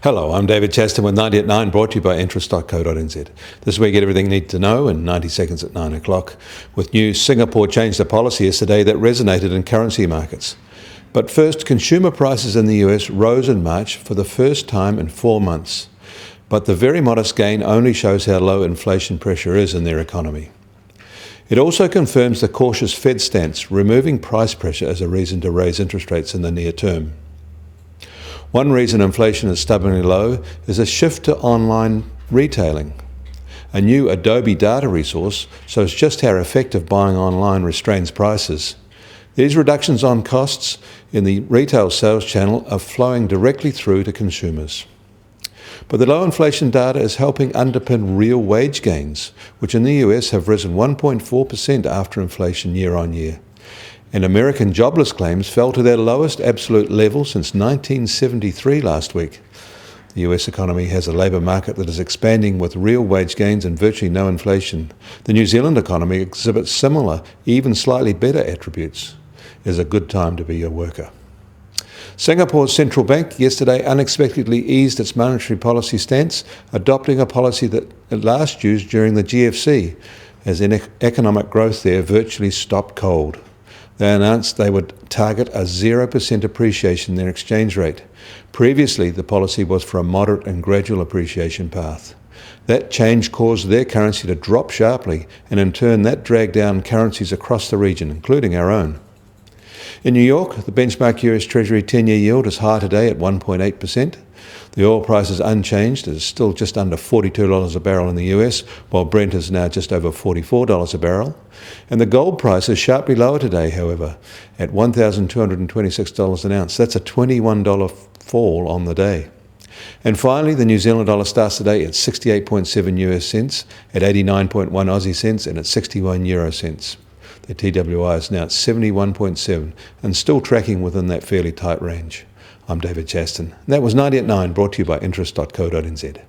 Hello, I'm David Chaston with 90 at 9, brought to you by interest.co.nz. This is where you get everything you need to know in 90 seconds at 9 o'clock. With news, Singapore changed their policy yesterday that resonated in currency markets. But first, consumer prices in the US rose in March for the first time in 4 months. But the very modest gain only shows how low inflation pressure is in their economy. It also confirms the cautious Fed stance, removing price pressure as a reason to raise interest rates in the near term. One reason inflation is stubbornly low is a shift to online retailing. A new Adobe data resource shows just how effective buying online restrains prices. These reductions on costs in the retail sales channel are flowing directly through to consumers. But the low inflation data is helping underpin real wage gains, which in the US have risen 1.4% after inflation year on year. And American jobless claims fell to their lowest absolute level since 1973 last week. The US economy has a labour market that is expanding with real wage gains and virtually no inflation. The New Zealand economy exhibits similar, even slightly better attributes. It is a good time to be a worker. Singapore's central bank yesterday unexpectedly eased its monetary policy stance, adopting a policy that it last used during the GFC, as economic growth there virtually stopped cold. They announced they would target a 0% appreciation in their exchange rate. Previously, the policy was for a moderate and gradual appreciation path. That change caused their currency to drop sharply, and in turn that dragged down currencies across the region, including our own. In New York, the benchmark US Treasury 10-year yield is high today at 1.8%. The oil price is unchanged. It is still just under $42 a barrel in the US, while Brent is now just over $44 a barrel. And the gold price is sharply lower today, however, at $1,226 an ounce. That's a $21 fall on the day. And finally, the New Zealand dollar starts today at 68.7 US cents, at 89.1 Aussie cents, and at 61 euro cents. The TWI is now at 71.7 and still tracking within that fairly tight range. I'm David Chaston. And that was 90 at 9, brought to you by interest.co.nz.